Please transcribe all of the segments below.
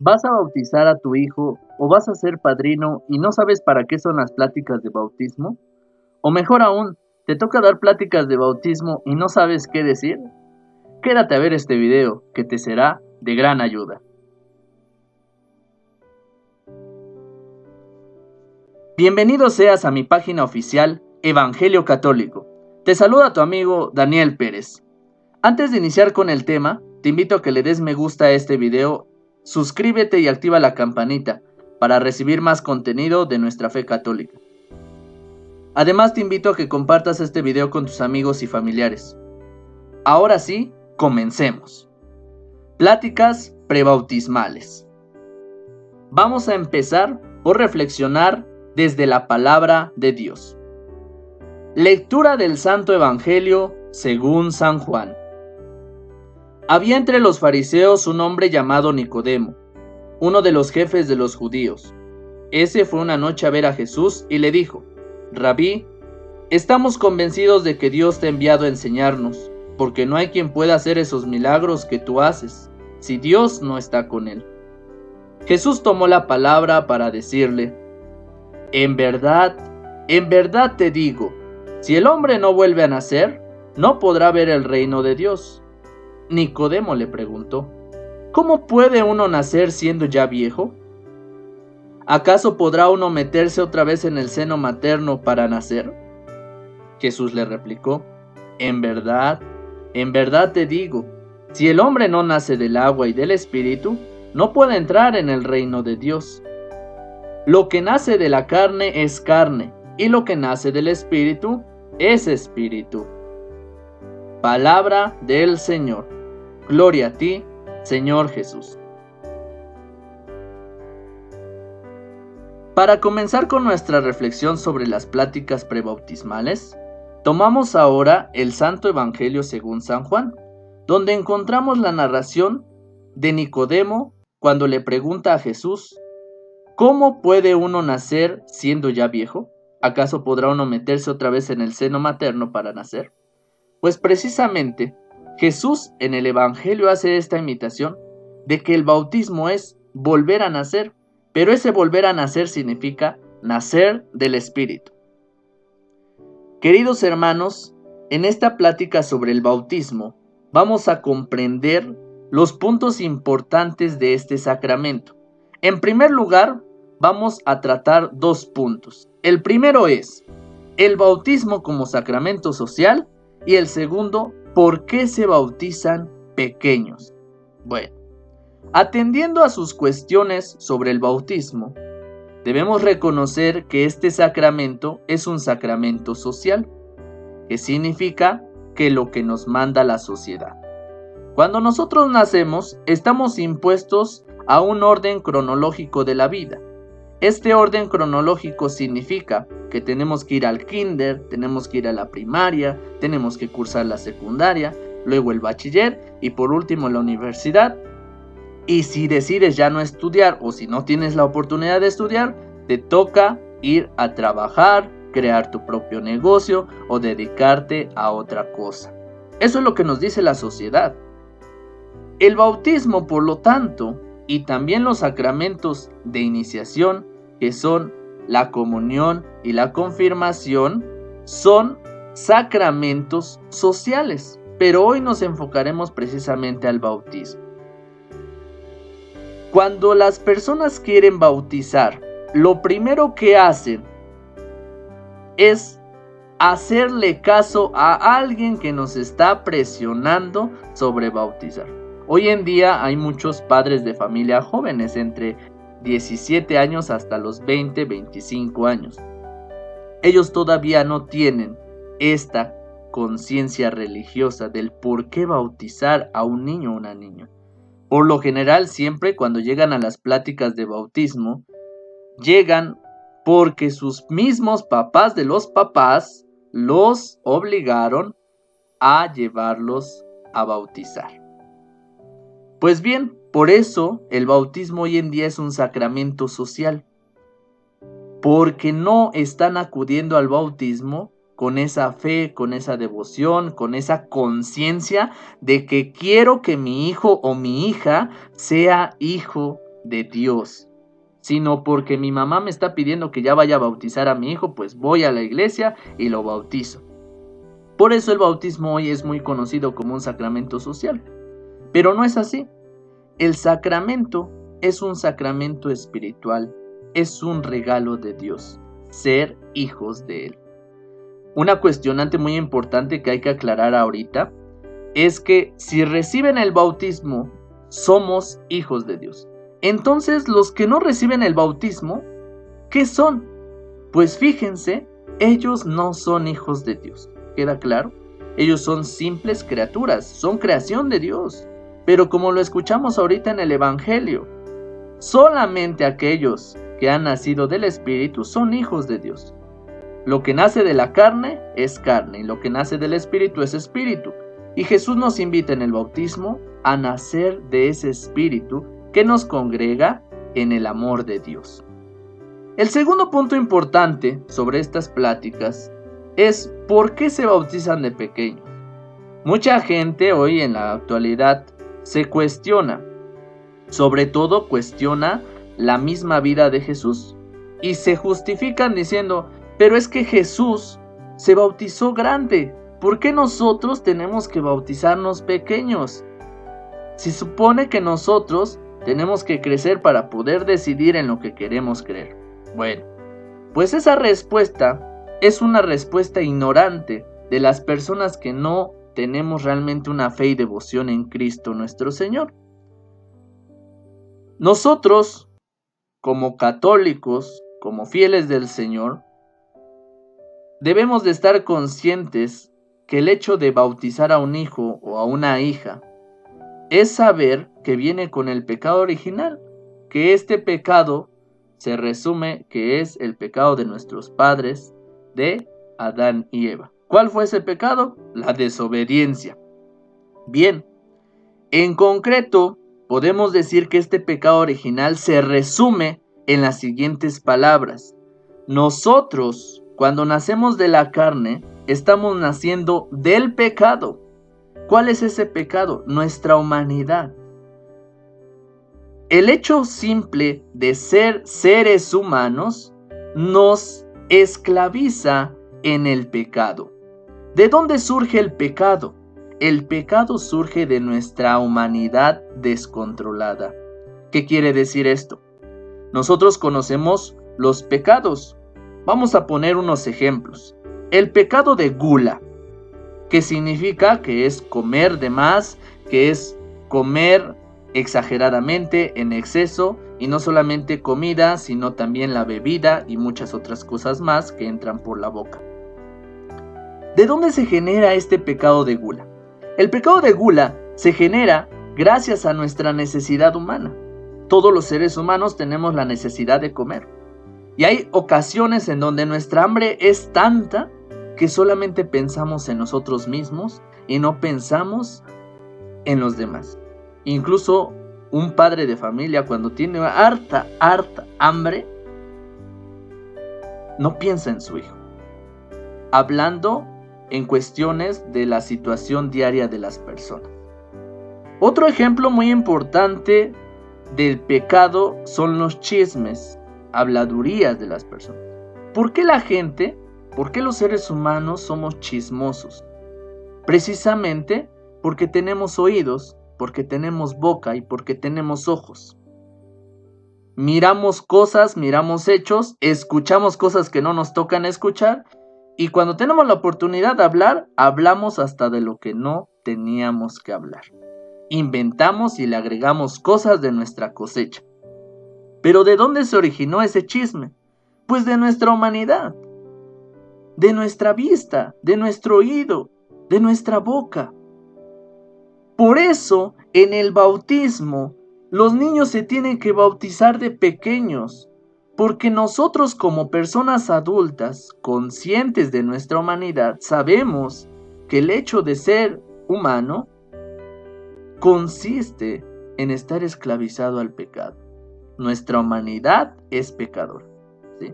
¿Vas a bautizar a tu hijo o vas a ser padrino y no sabes para qué son las pláticas de bautismo? O mejor aún, ¿te toca dar pláticas de bautismo y no sabes qué decir? Quédate a ver este video, que te será de gran ayuda. Bienvenido seas a mi página oficial Evangelio Católico. Te saluda tu amigo Daniel Pérez. Antes de iniciar con el tema, te invito a que le des me gusta a este video, suscríbete y activa la campanita para recibir más contenido de nuestra fe católica. Además te invito a que compartas este video con tus amigos y familiares. Ahora sí, comencemos. Pláticas prebautismales. Vamos a empezar por reflexionar desde la palabra de Dios. Lectura del Santo Evangelio según San Juan. Había entre los fariseos un hombre llamado Nicodemo, uno de los jefes de los judíos. Ese fue una noche a ver a Jesús y le dijo: Rabí, estamos convencidos de que Dios te ha enviado a enseñarnos, porque no hay quien pueda hacer esos milagros que tú haces, si Dios no está con él. Jesús tomó la palabra para decirle: en verdad te digo, si el hombre no vuelve a nacer, no podrá ver el reino de Dios. Nicodemo le preguntó: ¿cómo puede uno nacer siendo ya viejo? ¿Acaso podrá uno meterse otra vez en el seno materno para nacer? Jesús le replicó: en verdad te digo, si el hombre no nace del agua y del espíritu, no puede entrar en el reino de Dios. Lo que nace de la carne es carne, y lo que nace del espíritu es espíritu. Palabra del Señor. Gloria a ti, Señor Jesús. Para comenzar con nuestra reflexión sobre las pláticas prebautismales, tomamos ahora el Santo Evangelio según San Juan, donde encontramos la narración de Nicodemo cuando le pregunta a Jesús: ¿cómo puede uno nacer siendo ya viejo? ¿Acaso podrá uno meterse otra vez en el seno materno para nacer? Pues precisamente, Jesús en el Evangelio hace esta imitación de que el bautismo es volver a nacer, pero ese volver a nacer significa nacer del Espíritu. Queridos hermanos, en esta plática sobre el bautismo, vamos a comprender los puntos importantes de este sacramento. En primer lugar, vamos a tratar dos puntos. El primero es el bautismo como sacramento social y el segundo, ¿por qué se bautizan pequeños? Bueno, atendiendo a sus cuestiones sobre el bautismo, debemos reconocer que este sacramento es un sacramento social, que significa que lo que nos manda la sociedad. Cuando nosotros nacemos, estamos impuestos a un orden cronológico de la vida. Este orden cronológico significa que tenemos que ir al kinder, tenemos que ir a la primaria, tenemos que cursar la secundaria, luego el bachiller y por último la universidad. Y si decides ya no estudiar o si no tienes la oportunidad de estudiar, te toca ir a trabajar, crear tu propio negocio o dedicarte a otra cosa. Eso es lo que nos dice la sociedad. El bautismo, por lo tanto, y también los sacramentos de iniciación, que son la comunión y la confirmación, son sacramentos sociales. Pero hoy nos enfocaremos precisamente al bautismo. Cuando las personas quieren bautizar, lo primero que hacen es hacerle caso a alguien que nos está presionando sobre bautizar. Hoy en día hay muchos padres de familia jóvenes, entre 17 años hasta los 20, 25 años. Ellos todavía no tienen esta conciencia religiosa del por qué bautizar a un niño o una niña. Por lo general, siempre cuando llegan a las pláticas de bautismo, llegan porque sus mismos papás de los papás los obligaron a llevarlos a bautizar. Pues bien, por eso el bautismo hoy en día es un sacramento social, porque no están acudiendo al bautismo con esa fe, con esa devoción, con esa conciencia de que quiero que mi hijo o mi hija sea hijo de Dios, sino porque mi mamá me está pidiendo que ya vaya a bautizar a mi hijo, pues voy a la iglesia y lo bautizo. Por eso el bautismo hoy es muy conocido como un sacramento social. Pero no es así. El sacramento es un sacramento espiritual, es un regalo de Dios, ser hijos de Él. Una cuestionante muy importante que hay que aclarar ahorita es que si reciben el bautismo, somos hijos de Dios. Entonces, los que no reciben el bautismo, ¿qué son? Pues fíjense, ellos no son hijos de Dios. ¿Queda claro? Ellos son simples criaturas, son creación de Dios. Pero como lo escuchamos ahorita en el Evangelio, solamente aquellos que han nacido del Espíritu son hijos de Dios. Lo que nace de la carne es carne y lo que nace del Espíritu es espíritu. Y Jesús nos invita en el bautismo a nacer de ese Espíritu que nos congrega en el amor de Dios. El segundo punto importante sobre estas pláticas es ¿por qué se bautizan de pequeños? Mucha gente hoy en la actualidad se cuestiona, sobre todo cuestiona la misma vida de Jesús y se justifican diciendo, pero es que Jesús se bautizó grande, ¿por qué nosotros tenemos que bautizarnos pequeños? Se supone que nosotros tenemos que crecer para poder decidir en lo que queremos creer. Bueno, pues esa respuesta es una respuesta ignorante de las personas que no tenemos realmente una fe y devoción en Cristo nuestro Señor. Nosotros, como católicos, como fieles del Señor, debemos de estar conscientes que el hecho de bautizar a un hijo o a una hija es saber que viene con el pecado original, que este pecado se resume que es el pecado de nuestros padres, de Adán y Eva. ¿Cuál fue ese pecado? La desobediencia. Bien, en concreto, podemos decir que este pecado original se resume en las siguientes palabras. Nosotros, cuando nacemos de la carne, estamos naciendo del pecado. ¿Cuál es ese pecado? Nuestra humanidad. El hecho simple de ser seres humanos nos esclaviza en el pecado. ¿De dónde surge el pecado? El pecado surge de nuestra humanidad descontrolada. ¿Qué quiere decir esto? Nosotros conocemos los pecados. Vamos a poner unos ejemplos. El pecado de gula, que significa que es comer de más, que es comer exageradamente, en exceso, y no solamente comida, sino también la bebida y muchas otras cosas más que entran por la boca. ¿De dónde se genera este pecado de gula? El pecado de gula se genera gracias a nuestra necesidad humana. Todos los seres humanos tenemos la necesidad de comer. Y hay ocasiones en donde nuestra hambre es tanta que solamente pensamos en nosotros mismos y no pensamos en los demás. Incluso un padre de familia cuando tiene harta hambre, no piensa en su hijo. Hablando en cuestiones de la situación diaria de las personas. Otro ejemplo muy importante del pecado son los chismes, habladurías de las personas. ¿Por qué los seres humanos somos chismosos? Precisamente porque tenemos oídos, porque tenemos boca y porque tenemos ojos. Miramos cosas, miramos hechos, escuchamos cosas que no nos tocan escuchar y cuando tenemos la oportunidad de hablar, hablamos hasta de lo que no teníamos que hablar. Inventamos y le agregamos cosas de nuestra cosecha. ¿Pero de dónde se originó ese chisme? Pues de nuestra humanidad, de nuestra vista, de nuestro oído, de nuestra boca. Por eso, en el bautismo, los niños se tienen que bautizar de pequeños, porque nosotros como personas adultas, conscientes de nuestra humanidad, sabemos que el hecho de ser humano consiste en estar esclavizado al pecado. Nuestra humanidad es pecadora, ¿sí?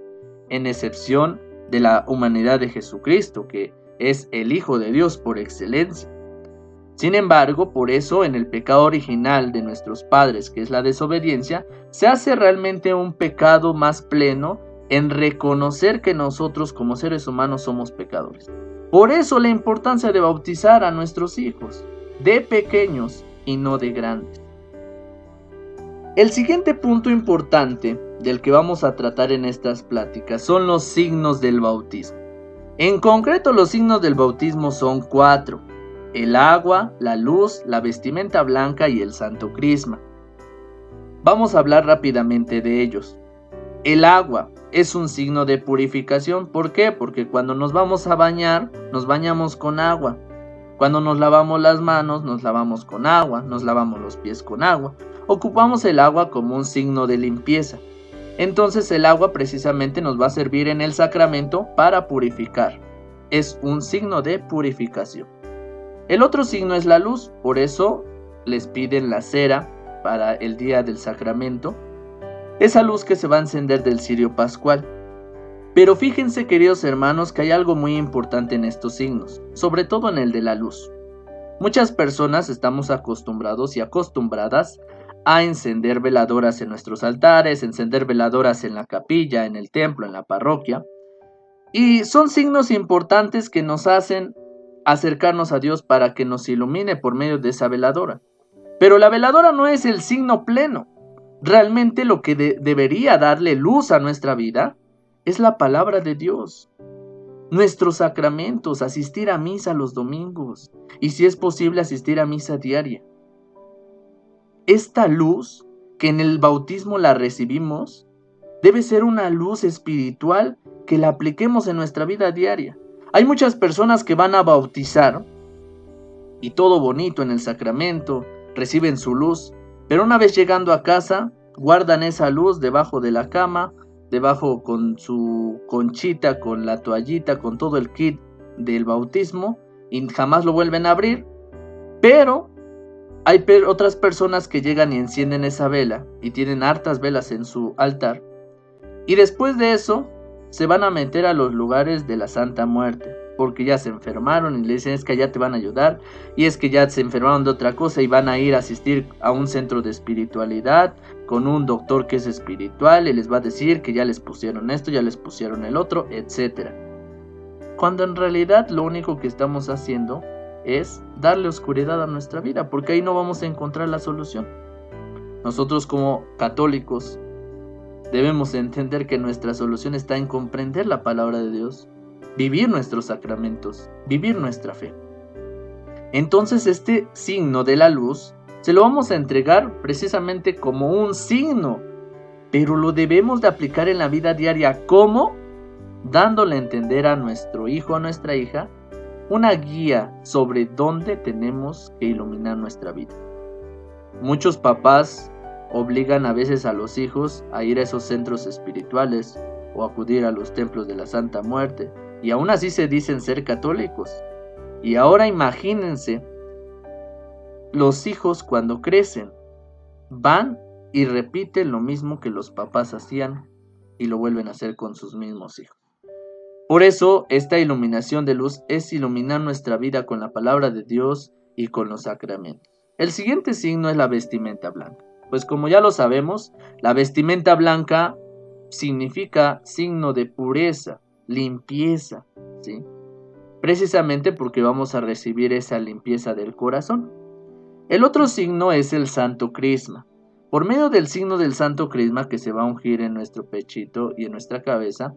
En excepción de la humanidad de Jesucristo, que es el Hijo de Dios por excelencia. Sin embargo, por eso en el pecado original de nuestros padres, que es la desobediencia, se hace realmente un pecado más pleno en reconocer que nosotros como seres humanos somos pecadores. Por eso la importancia de bautizar a nuestros hijos, de pequeños y no de grandes. El siguiente punto importante del que vamos a tratar en estas pláticas son los signos del bautismo. En concreto, los signos del bautismo son 4: el agua, la luz, la vestimenta blanca y el santo crisma. Vamos a hablar rápidamente de ellos. El agua es un signo de purificación. ¿Por qué? Porque cuando nos vamos a bañar, nos bañamos con agua. Cuando nos lavamos las manos, nos lavamos con agua. Nos lavamos los pies con agua. Ocupamos el agua como un signo de limpieza. Entonces el agua precisamente nos va a servir en el sacramento para purificar. Es un signo de purificación. El otro signo es la luz, por eso les piden la cera para el día del sacramento, esa luz que se va a encender del cirio pascual. Pero fíjense, queridos hermanos, que hay algo muy importante en estos signos, sobre todo en el de la luz. Muchas personas estamos acostumbrados y acostumbradas a encender veladoras en nuestros altares, encender veladoras en la capilla, en el templo, en la parroquia, y son signos importantes que nos hacen acercarnos a Dios para que nos ilumine por medio de esa veladora. Pero la veladora no es el signo pleno. Realmente lo que debería darle luz a nuestra vida es la palabra de Dios, nuestros sacramentos, asistir a misa los domingos y, si es posible, asistir a misa diaria. Esta luz que en el bautismo la recibimos debe ser una luz espiritual que la apliquemos en nuestra vida diaria. Hay muchas personas que van a bautizar y todo bonito en el sacramento, reciben su luz, pero una vez llegando a casa, guardan esa luz debajo de la cama, debajo con su conchita, con la toallita, con todo el kit del bautismo, y jamás lo vuelven a abrir. Pero hay otras personas que llegan y encienden esa vela, y tienen hartas velas en su altar, y después de eso se van a meter a los lugares de la Santa Muerte, porque ya se enfermaron y le dicen: es que allá te van a ayudar, y es que ya se enfermaron de otra cosa y van a ir a asistir a un centro de espiritualidad con un doctor que es espiritual y les va a decir que ya les pusieron esto, ya les pusieron el otro, etc. Cuando en realidad lo único que estamos haciendo es darle oscuridad a nuestra vida, porque ahí no vamos a encontrar la solución. Nosotros como católicos debemos entender que nuestra solución está en comprender la palabra de Dios, vivir nuestros sacramentos, vivir nuestra fe. Entonces este signo de la luz se lo vamos a entregar precisamente como un signo, pero lo debemos de aplicar en la vida diaria. ¿Cómo? Dándole a entender a nuestro hijo o a nuestra hija una guía sobre dónde tenemos que iluminar nuestra vida. Muchos papás obligan a veces a los hijos a ir a esos centros espirituales o acudir a los templos de la Santa Muerte, y aún así se dicen ser católicos. Y ahora imagínense, los hijos cuando crecen van y repiten lo mismo que los papás hacían y lo vuelven a hacer con sus mismos hijos. Por eso esta iluminación de luz es iluminar nuestra vida con la palabra de Dios y con los sacramentos. El siguiente signo es la vestimenta blanca. Pues como ya lo sabemos, la vestimenta blanca significa signo de pureza, limpieza, ¿sí? Precisamente porque vamos a recibir esa limpieza del corazón. El otro signo es el santo crisma. Por medio del signo del santo crisma que se va a ungir en nuestro pechito y en nuestra cabeza,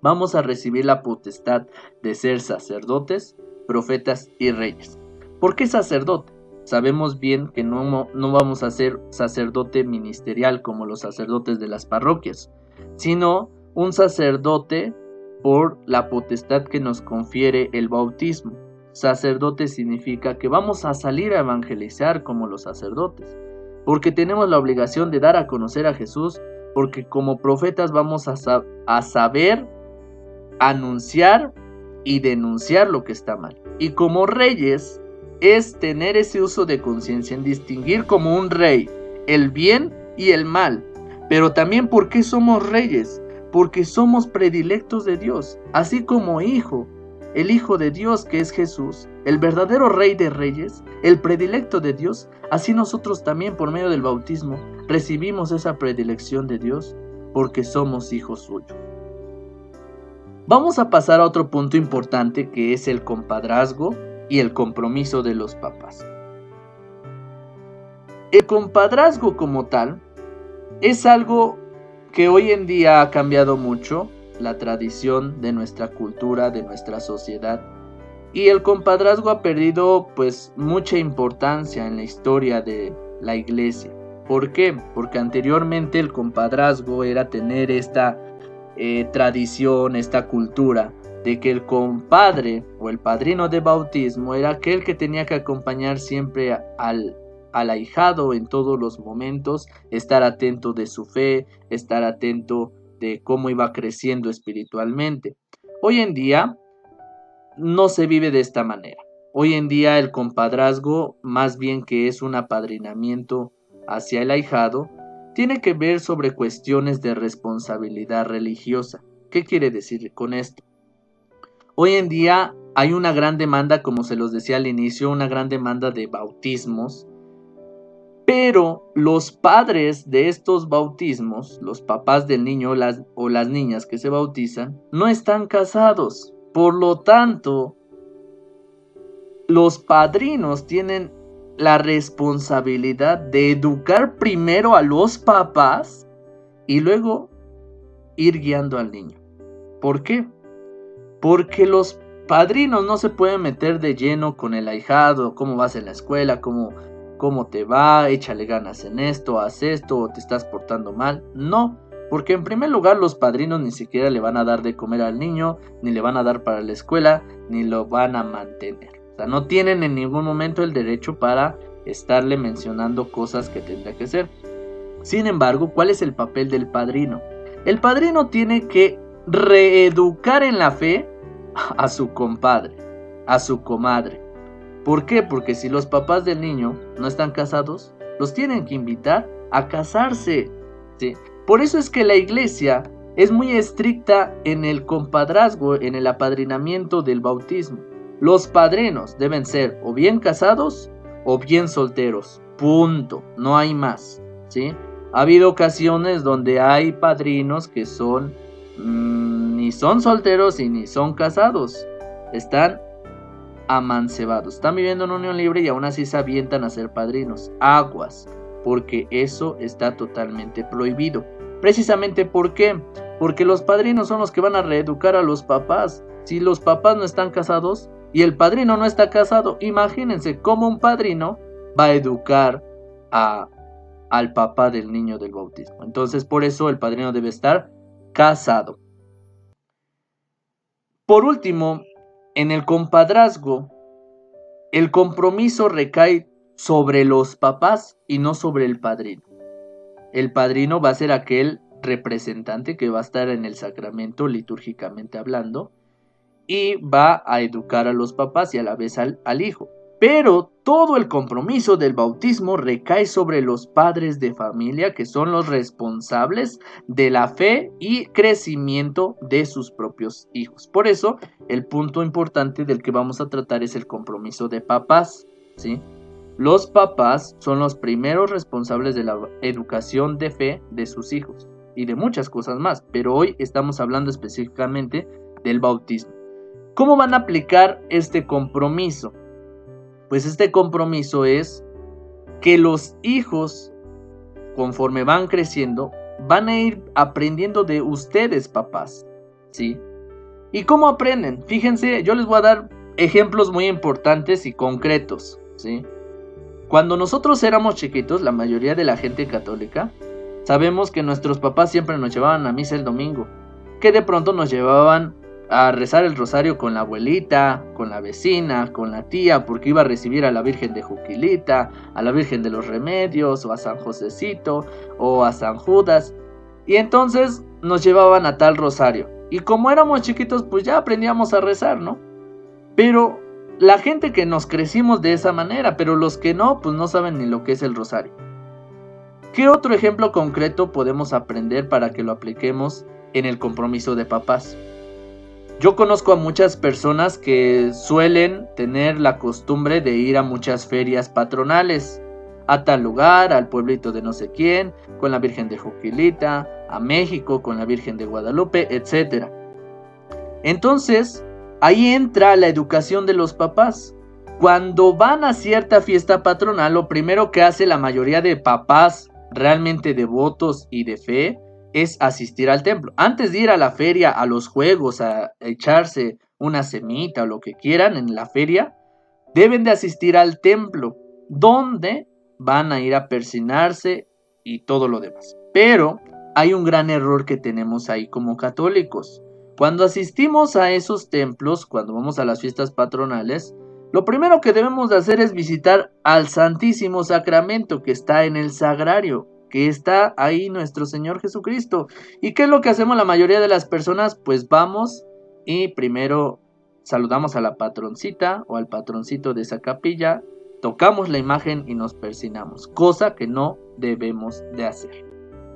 vamos a recibir la potestad de ser sacerdotes, profetas y reyes. ¿Por qué sacerdote? Sabemos bien que no vamos a ser sacerdote ministerial como los sacerdotes de las parroquias, sino un sacerdote por la potestad que nos confiere el bautismo. Sacerdote significa que vamos a salir a evangelizar como los sacerdotes, porque tenemos la obligación de dar a conocer a Jesús, porque como profetas vamos a saber anunciar y denunciar lo que está mal. Y como reyes es tener ese uso de conciencia en distinguir como un rey el bien y el mal. Pero también, ¿por qué somos reyes? Porque somos predilectos de Dios. Así como hijo, el Hijo de Dios que es Jesús, el verdadero Rey de Reyes, el predilecto de Dios, así nosotros también por medio del bautismo recibimos esa predilección de Dios porque somos hijos suyos. Vamos a pasar a otro punto importante que es el compadrazgo y el compromiso de los papás. El compadrazgo como tal es algo que hoy en día ha cambiado mucho la tradición de nuestra cultura, de nuestra sociedad, y el compadrazgo ha perdido pues mucha importancia en la historia de la iglesia. ¿Por qué? Porque anteriormente el compadrazgo era tener esta tradición, esta cultura de que el compadre o el padrino de bautismo era aquel que tenía que acompañar siempre al ahijado en todos los momentos, estar atento de su fe, estar atento de cómo iba creciendo espiritualmente. Hoy en día no se vive de esta manera. Hoy en día el compadrazgo, más bien que es un apadrinamiento hacia el ahijado, tiene que ver sobre cuestiones de responsabilidad religiosa. ¿Qué quiere decir con esto? Hoy en día hay una gran demanda, como se los decía al inicio, una gran demanda de bautismos, pero los padres de estos bautismos, los papás del niño o las niñas que se bautizan, no están casados. Por lo tanto, los padrinos tienen la responsabilidad de educar primero a los papás y luego ir guiando al niño. ¿Por qué? Porque los padrinos no se pueden meter de lleno con el ahijado, cómo vas en la escuela, cómo te va, échale ganas en esto, haz esto, o te estás portando mal. No, porque en primer lugar los padrinos ni siquiera le van a dar de comer al niño, ni le van a dar para la escuela, ni lo van a mantener. O sea, no tienen en ningún momento el derecho para estarle mencionando cosas que tendrá que hacer. Sin embargo, ¿cuál es el papel del padrino? El padrino tiene que reeducar en la fe a su compadre, a su comadre. ¿Por qué? Porque si los papás del niño no están casados, los tienen que invitar a casarse, ¿sí? Por eso es que la iglesia es muy estricta en el compadrazgo, en el apadrinamiento del bautismo. Los padrinos deben ser o bien casados o bien solteros. Punto. No hay más, ¿sí? Ha habido ocasiones donde hay padrinos que son ni son solteros y ni son casados. Están amancebados. Están viviendo en unión libre y aún así se avientan a ser padrinos. Aguas, porque eso está totalmente prohibido. Precisamente ¿por qué? Porque los padrinos son los que van a reeducar a los papás. Si los papás no están casados y el padrino no está casado, imagínense cómo un padrino va a educar al papá del niño del bautismo. Entonces por eso el padrino debe estar casado. Por último, en el compadrazgo, el compromiso recae sobre los papás y no sobre el padrino. El padrino va a ser aquel representante que va a estar en el sacramento litúrgicamente hablando y va a educar a los papás y a la vez al hijo. Pero todo el compromiso del bautismo recae sobre los padres de familia, que son los responsables de la fe y crecimiento de sus propios hijos. Por eso, el punto importante del que vamos a tratar es el compromiso de papás, ¿sí? Los papás son los primeros responsables de la educación de fe de sus hijos y de muchas cosas más, pero hoy estamos hablando específicamente del bautismo. ¿Cómo van a aplicar este compromiso? Pues este compromiso es que los hijos, conforme van creciendo, van a ir aprendiendo de ustedes, papás, ¿sí? ¿Y cómo aprenden? Fíjense, yo les voy a dar ejemplos muy importantes y concretos, ¿sí? Cuando nosotros éramos chiquitos, la mayoría de la gente católica, sabemos que nuestros papás siempre nos llevaban a misa el domingo, que de pronto nos llevaban a rezar el rosario con la abuelita, con la vecina, con la tía, porque iba a recibir a la Virgen de Juquilita, a la Virgen de los Remedios, o a San Josecito, o a San Judas, y entonces nos llevaban a tal rosario, y como éramos chiquitos, pues ya aprendíamos a rezar, ¿no? Pero la gente que nos crecimos de esa manera, pero los que no, pues no saben ni lo que es el rosario. ¿Qué otro ejemplo concreto podemos aprender para que lo apliquemos en el compromiso de papás? Yo conozco a muchas personas que suelen tener la costumbre de ir a muchas ferias patronales, a tal lugar, al pueblito de no sé quién, con la Virgen de Joquilita, a México con la Virgen de Guadalupe, etc. Entonces, ahí entra la educación de los papás. Cuando van a cierta fiesta patronal, lo primero que hace la mayoría de papás realmente devotos y de fe es asistir al templo. Antes de ir a la feria, a los juegos, a echarse una semita o lo que quieran en la feria, deben de asistir al templo, donde van a ir a persinarse y todo lo demás. Pero hay un gran error que tenemos ahí como católicos. Cuando asistimos a esos templos, cuando vamos a las fiestas patronales, lo primero que debemos de hacer es visitar al Santísimo Sacramento que está en el sagrario, que está ahí nuestro Señor Jesucristo. ¿Y qué es lo que hacemos la mayoría de las personas? Pues vamos y primero saludamos a la patroncita o al patroncito de esa capilla, tocamos la imagen y nos persinamos, cosa que no debemos de hacer.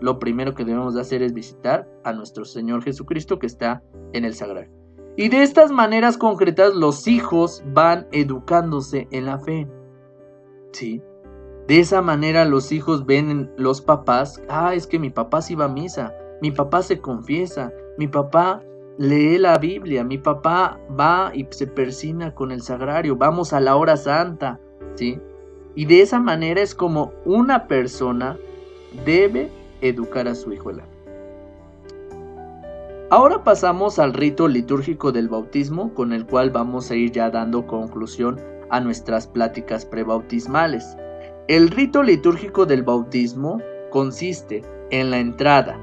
Lo primero que debemos de hacer es visitar a nuestro Señor Jesucristo que está en el sagrario. Y de estas maneras concretas los hijos van educándose en la fe. ¿Sí? De esa manera los hijos ven en los papás, es que mi papá sí va a misa, mi papá se confiesa, mi papá lee la Biblia, mi papá va y se persina con el sagrario, vamos a la hora santa, ¿sí? Y de esa manera es como una persona debe educar a su hijo en la fe. Ahora pasamos al rito litúrgico del bautismo, con el cual vamos a ir ya dando conclusión a nuestras pláticas prebautismales. El rito litúrgico del bautismo consiste en la entrada.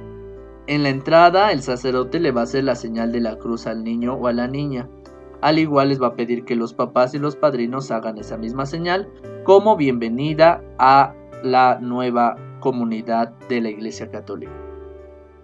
En la entrada el sacerdote le va a hacer la señal de la cruz al niño o a la niña. Al igual les va a pedir que los papás y los padrinos hagan esa misma señal como bienvenida a la nueva comunidad de la Iglesia Católica.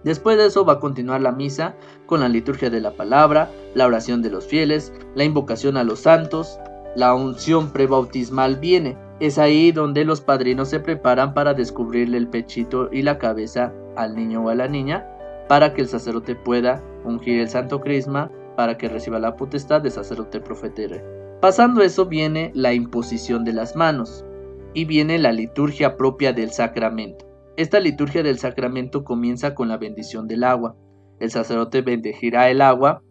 Después de eso va a continuar la misa con la liturgia de la palabra, la oración de los fieles, la invocación a los santos, la unción prebautismal viene. Es ahí donde los padrinos se preparan para descubrirle el pechito y la cabeza al niño o a la niña para que el sacerdote pueda ungir el santo crisma para que reciba la potestad de sacerdote, profeta y rey. Pasando eso viene la imposición de las manos y viene la liturgia propia del sacramento. Esta liturgia del sacramento comienza con la bendición del agua. El sacerdote bendecirá el agua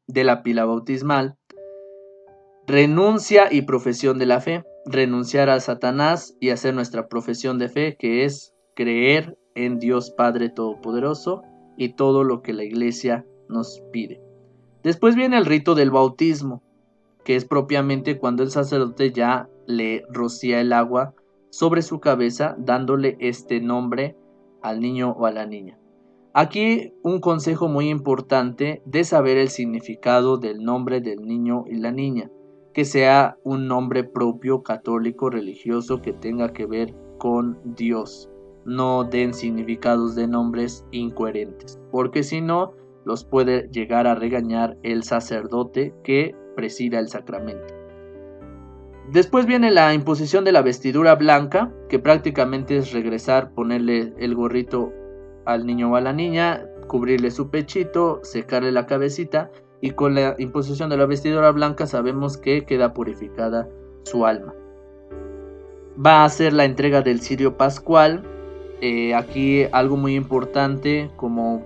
de la pila bautismal. Renuncia y profesión de la fe. Renunciar a Satanás y hacer nuestra profesión de fe, que es creer en Dios Padre Todopoderoso y todo lo que la Iglesia nos pide. Después viene el rito del bautismo, que es propiamente cuando el sacerdote ya le rocía el agua sobre su cabeza, dándole este nombre al niño o a la niña. Aquí un consejo muy importante de saber el significado del nombre del niño y la niña, que sea un nombre propio, católico, religioso, que tenga que ver con Dios. No den significados de nombres incoherentes, porque si no, los puede llegar a regañar el sacerdote que presida el sacramento. Después viene la imposición de la vestidura blanca, que prácticamente es regresar, ponerle el gorrito al niño o a la niña, cubrirle su pechito, secarle la cabecita, y con la imposición de la vestidura blanca sabemos que queda purificada su alma. Va a ser la entrega del cirio pascual. Aquí algo muy importante, como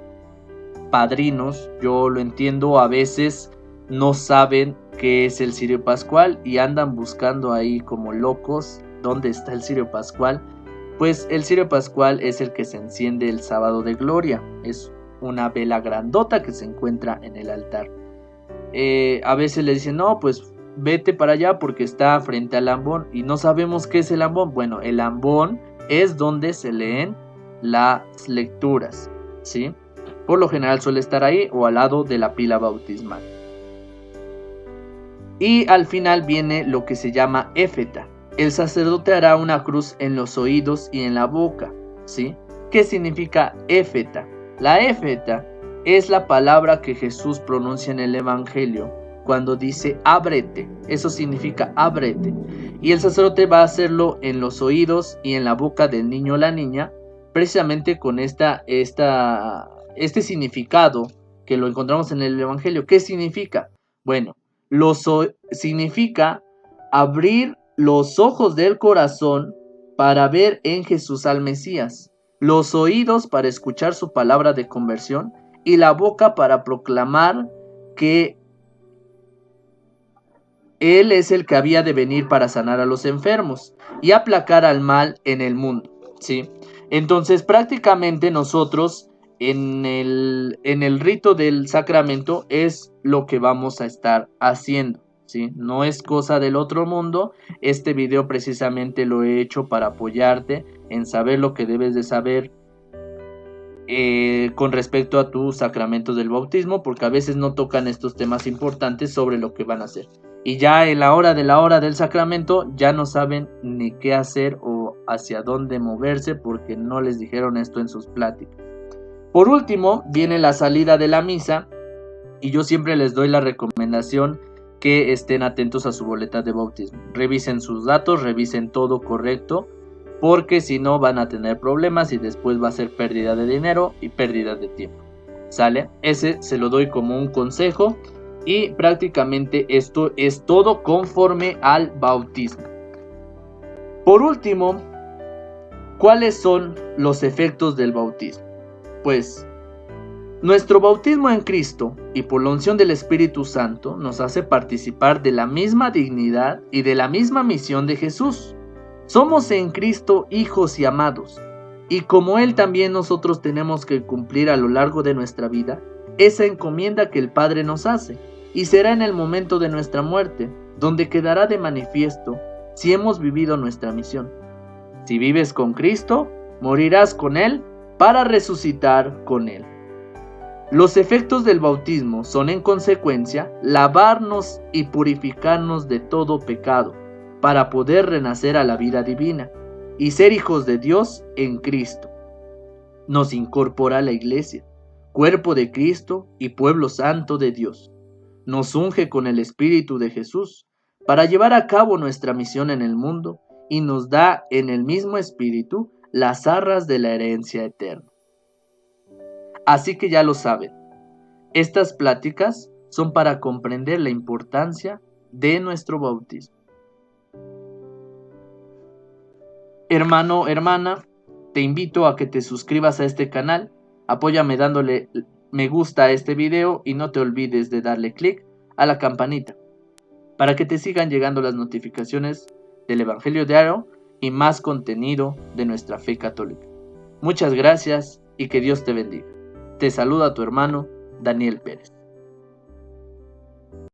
padrinos, yo lo entiendo, a veces no saben qué es el cirio pascual y andan buscando ahí como locos dónde está el cirio pascual. Pues el cirio pascual es el que se enciende el sábado de gloria, es una vela grandota que se encuentra en el altar. A veces le dicen, no, pues vete para allá porque está frente al ambón, y no sabemos qué es el ambón. Bueno, el ambón es donde se leen las lecturas, ¿sí? Por lo general suele estar ahí o al lado de la pila bautismal. Y al final viene lo que se llama éfeta. El sacerdote hará una cruz en los oídos y en la boca, ¿sí? ¿Qué significa éfeta? La éfeta es la palabra que Jesús pronuncia en el Evangelio cuando dice ábrete. Eso significa ábrete. Y el sacerdote va a hacerlo en los oídos y en la boca del niño o la niña, precisamente con este significado que lo encontramos en el Evangelio. ¿Qué significa? Bueno, significa abrir los ojos del corazón para ver en Jesús al Mesías, los oídos para escuchar su palabra de conversión y la boca para proclamar que Él es el que había de venir para sanar a los enfermos y aplacar al mal en el mundo, ¿sí? Entonces, prácticamente nosotros en el rito del sacramento es lo que vamos a estar haciendo, ¿sí? No es cosa del otro mundo. Este video precisamente lo he hecho para apoyarte en saber lo que debes de saber con respecto a tus sacramentos del bautismo, porque a veces no tocan estos temas importantes sobre lo que van a hacer. Y ya en la hora del sacramento ya no saben ni qué hacer o hacia dónde moverse porque no les dijeron esto en sus pláticas. Por último, viene la salida de la misa y yo siempre les doy la recomendación que estén atentos a su boleta de bautismo. Revisen sus datos, revisen todo correcto, porque si no van a tener problemas y después va a ser pérdida de dinero y pérdida de tiempo. ¿Sale? Ese se lo doy como un consejo. Y prácticamente esto es todo conforme al bautismo. Por último, ¿cuáles son los efectos del bautismo? Pues, nuestro bautismo en Cristo y por la unción del Espíritu Santo nos hace participar de la misma dignidad y de la misma misión de Jesús. Somos en Cristo hijos y amados, y como Él también nosotros tenemos que cumplir a lo largo de nuestra vida esa encomienda que el Padre nos hace. Y será en el momento de nuestra muerte, donde quedará de manifiesto si hemos vivido nuestra misión. Si vives con Cristo, morirás con Él para resucitar con Él. Los efectos del bautismo son en consecuencia lavarnos y purificarnos de todo pecado, para poder renacer a la vida divina y ser hijos de Dios en Cristo. Nos incorpora a la Iglesia, cuerpo de Cristo y pueblo santo de Dios. Nos unge con el Espíritu de Jesús para llevar a cabo nuestra misión en el mundo y nos da en el mismo Espíritu las arras de la herencia eterna. Así que ya lo saben, estas pláticas son para comprender la importancia de nuestro bautismo. Hermano, hermana, te invito a que te suscribas a este canal, apóyame dándole me gusta a este video y no te olvides de darle clic a la campanita para que te sigan llegando las notificaciones del Evangelio Diario y más contenido de nuestra fe católica. Muchas gracias y que Dios te bendiga. Te saluda tu hermano Daniel Pérez.